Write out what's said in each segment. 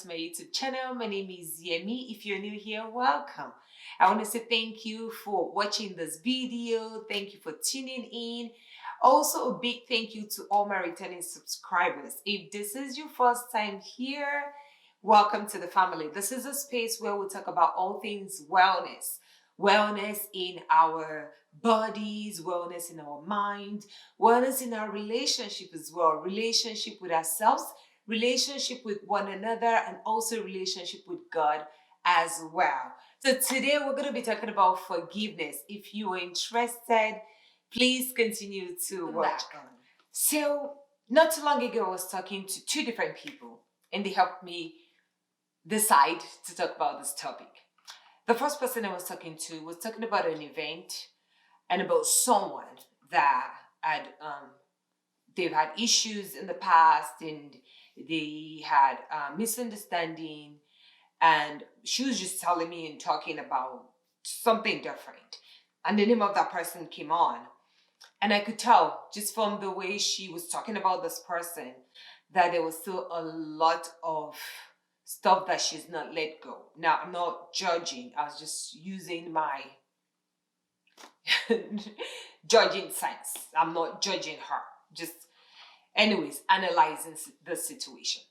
to my YouTube channel. My name is Yemi. If you're new here, welcome. I want to say thank you for watching this video. Thank you for tuning in. Also, a big thank you to all my returning subscribers. If this is your first time here, welcome to the family. This is a space where we talk about all things wellness. Wellness in our bodies, wellness in our mind, wellness in our relationship as well. Relationship with ourselves, relationship with one another, and also relationship with God as well. So today we're going to be talking about forgiveness. If you are interested, please continue to watch on. So not too long ago, I was talking to two different people and they helped me decide to talk about this topic. The first person I was talking to was talking about an event and about someone that had they've had issues in the past and they had misunderstanding, and she was just telling me and talking about something different, and the name of that person came on, and I could tell just from the way she was talking about this person that there was still a lot of stuff that she's not let go. Now, I'm not judging. I was just using my judging sense. I'm not judging her. Just, anyways, analyzing the situation.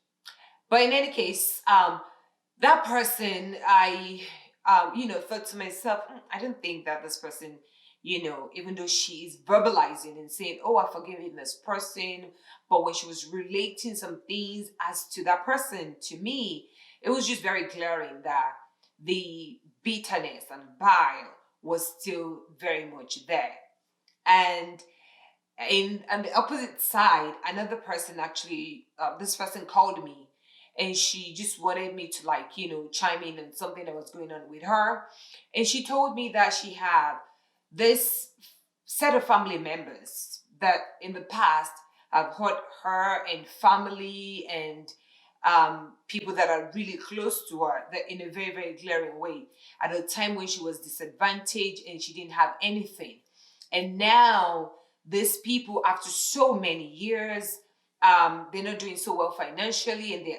But in any case, that person, I, thought to myself, I don't think that this person, even though she is verbalizing and saying, oh, I've forgiven this person, but when she was relating some things as to that person to me, it was just very glaring that the bitterness and bile was still very much there. And on the opposite side, another person actually, this person called me and she just wanted me to chime in on something that was going on with her. And she told me that she had this set of family members that in the past have hurt her and family and people that are really close to her, that in a very, very glaring way, at a time when she was disadvantaged and she didn't have anything. And now these people, after so many years, they're not doing so well financially and they're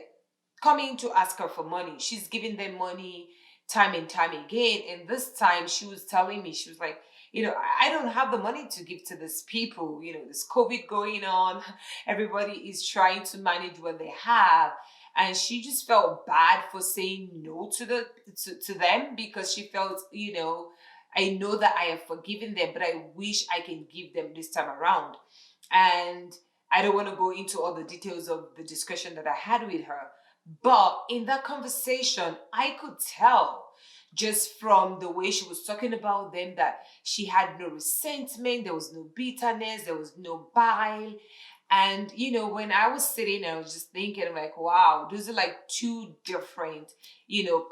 coming to ask her for money. She's giving them money time and time again. And this time she was telling me, she was like, I don't have the money to give to these people. There's COVID going on. Everybody is trying to manage what they have. And she just felt bad for saying no to them, because she felt, I know that I have forgiven them, but I wish I can give them this time around. And I don't want to go into all the details of the discussion that I had with her. But in that conversation, I could tell just from the way she was talking about them that she had no resentment, there was no bitterness, there was no bile. And, when I was sitting, I was just thinking, like, wow, those are like two different,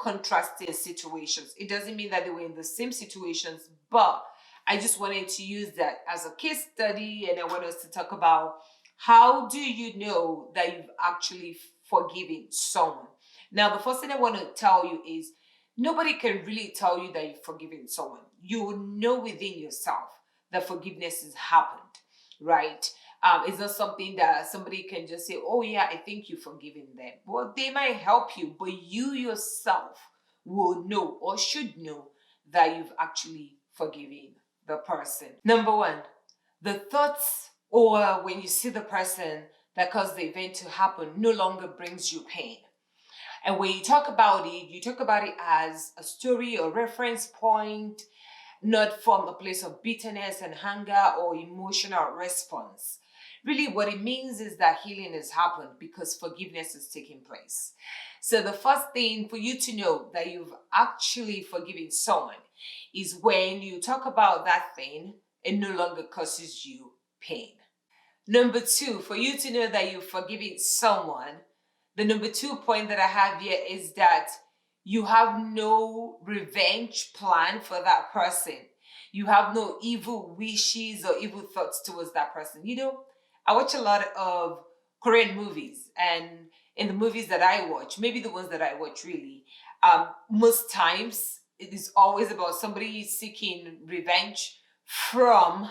contrasting situations. It doesn't mean that they were in the same situations, but I just wanted to use that as a case study. And I want us to talk about, how do you know that you've actually forgiven someone? Now, the first thing I want to tell you is nobody can really tell you that you've forgiven someone. You will know within yourself that forgiveness has happened, right? It's not something that somebody can just say, oh yeah, I think you've forgiven them. Well, they might help you, but you yourself will know or should know that you've actually forgiven the person. Number one, the thoughts or when you see the person that caused the event to happen no longer brings you pain. And when you talk about it, you talk about it as a story or reference point, not from a place of bitterness and anger or emotional response. Really, what it means is that healing has happened because forgiveness is taking place. So the first thing for you to know that you've actually forgiven someone is when you talk about that thing, it no longer causes you pain. Number two, for you to know that you've forgiven someone, the number 2 point that I have here is that you have no revenge plan for that person. You have no evil wishes or evil thoughts towards that person. I watch a lot of Korean movies, and in the movies that I watch, maybe the ones that I watch really, most times it is always about somebody seeking revenge from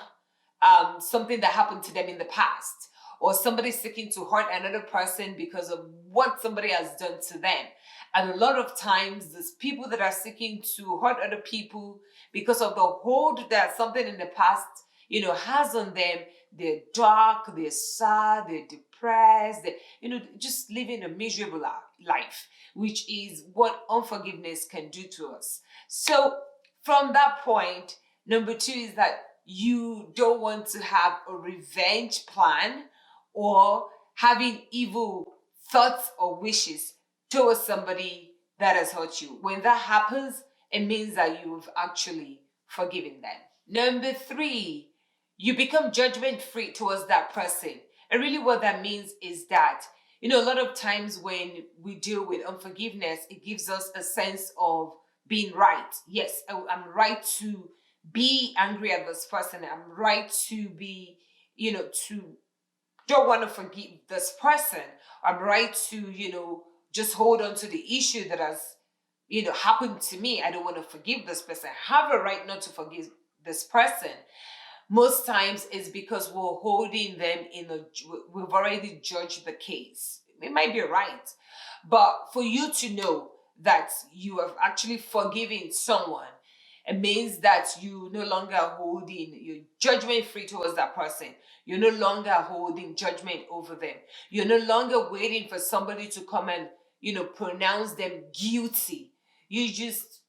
something that happened to them in the past, or somebody seeking to hurt another person because of what somebody has done to them. And a lot of times, these people that are seeking to hurt other people because of the hold that something in the past, has on them, they're dark, they're sad, they're depressed, just living a miserable life, which is what unforgiveness can do to us. So, from that point, number two is that you don't want to have a revenge plan or having evil thoughts or wishes towards somebody that has hurt you. When that happens, it means that you've actually forgiven them. Number three, you become judgment free towards that person. And really, what that means is that, a lot of times when we deal with unforgiveness, it gives us a sense of being right. Yes, I'm right to be angry at this person. I'm right to be, to don't want to forgive this person. I'm right to, just hold on to the issue that has, happened to me. I don't want to forgive this person. I have a right not to forgive this person. Most times it's because we're holding them we've already judged the case. It might be right, but for you to know that you have actually forgiven someone, it means that you no longer holding, you're judgment free towards that person. You're no longer holding judgment over them. You're no longer waiting for somebody to come and, pronounce them guilty. You just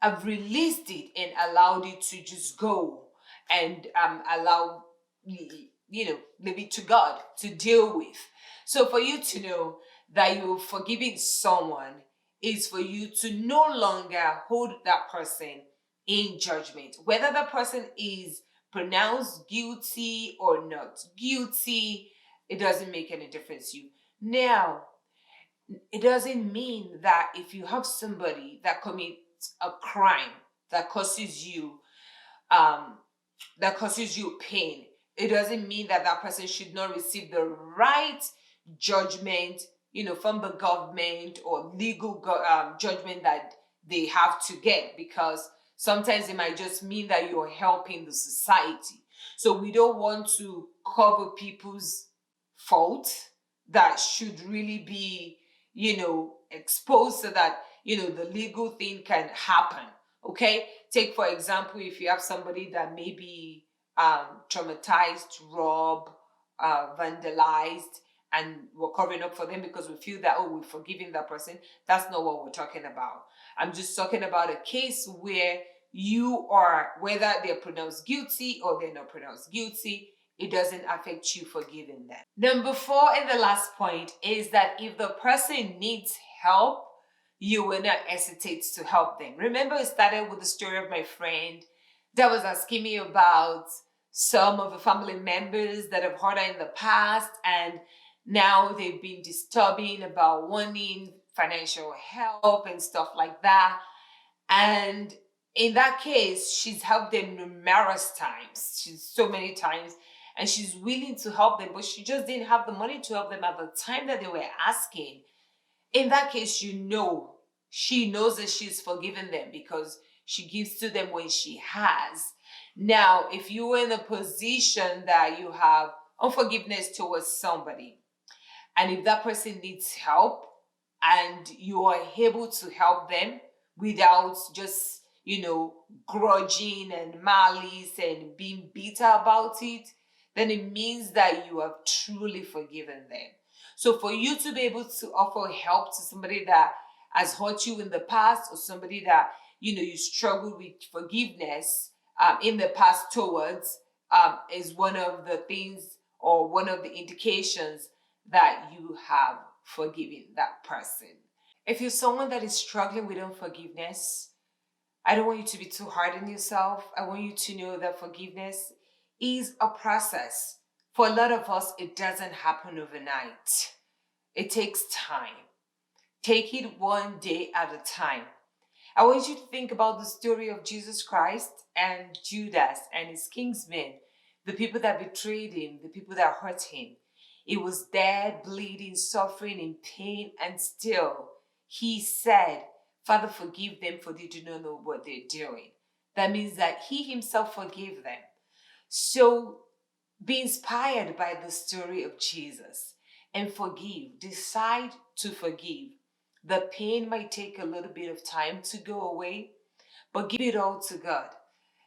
have released it and allowed it to just go and allow, leave it to God to deal with. So for you to know that you're forgiving someone is for you to no longer hold that person in judgment. Whether the person is pronounced guilty or not guilty, it doesn't make any difference to you. Now, it doesn't mean that if you have somebody that commits a crime that causes you um, pain, it doesn't mean that that person should not receive the right judgment, from the government or legal judgment that they have to get, because sometimes it might just mean that you're helping the society. So we don't want to cover people's fault that should really be, exposed so that, the legal thing can happen. Okay? Take, for example, if you have somebody that may be traumatized, robbed, vandalized, and we're covering up for them because we feel that, we're forgiving that person. That's not what we're talking about. I'm just talking about a case where you are, whether they're pronounced guilty or they're not pronounced guilty, it doesn't affect you forgiving them. Number four, and the last point, is that if the person needs help, you will not hesitate to help them. Remember, it started with the story of my friend that was asking me about some of the family members that have hurt her in the past, and now they've been disturbing about wanting financial help and stuff like that. And in that case, she's helped them numerous times. She's so many times, and she's willing to help them, but she just didn't have the money to help them at the time that they were asking. In that case, she knows that she's forgiven them because she gives to them when she has. Now, if you were in a position that you have unforgiveness towards somebody, and if that person needs help and you are able to help them without just, grudging and malice and being bitter about it, then it means that you have truly forgiven them. So for you to be able to offer help to somebody that has hurt you in the past, or somebody that, you struggle with forgiveness in the past towards, is one of the things or one of the indications that you have forgiven that person. If you're someone that is struggling with unforgiveness, I don't want you to be too hard on yourself. I want you to know that forgiveness is a process. For a lot of us, it doesn't happen overnight. It takes time. Take it one day at a time. I want you to think about the story of Jesus Christ and Judas and his kinsmen, the people that betrayed him, the people that hurt him. He was dead, bleeding, suffering in pain, and still he said, Father, forgive them, for they do not know what they're doing. That means that he himself forgave them. So Be inspired by the story of Jesus and forgive. Decide to forgive. The pain might take a little bit of time to go away, but give it all to God.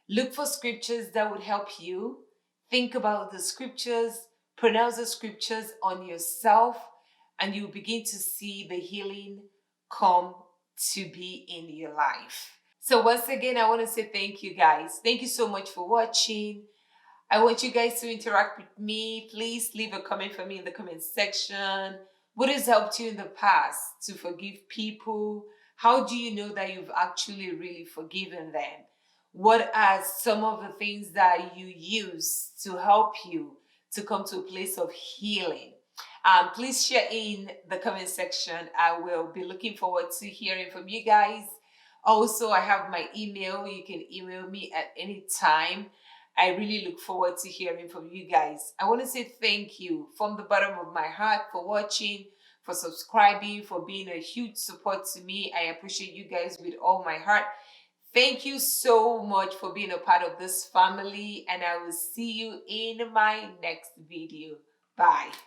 Look for scriptures that would help you. Think about the scriptures, pronounce the scriptures on yourself, and you begin to see the healing come to be in your life. So, once again, I want to say thank you guys. Thank you so much for watching. I want you guys to interact with me. Please leave a comment for me in the comment section. What has helped you in the past to forgive people? How do you know that you've actually really forgiven them? What are some of the things that you use to help you to come to a place of healing? Please share in the comment section. I will be looking forward to hearing from you guys. Also, I have my email. You can email me at any time. I really look forward to hearing from you guys. I want to say thank you from the bottom of my heart for watching, for subscribing, for being a huge support to me. I appreciate you guys with all my heart. Thank you so much for being a part of this family, and I will see you in my next video. Bye.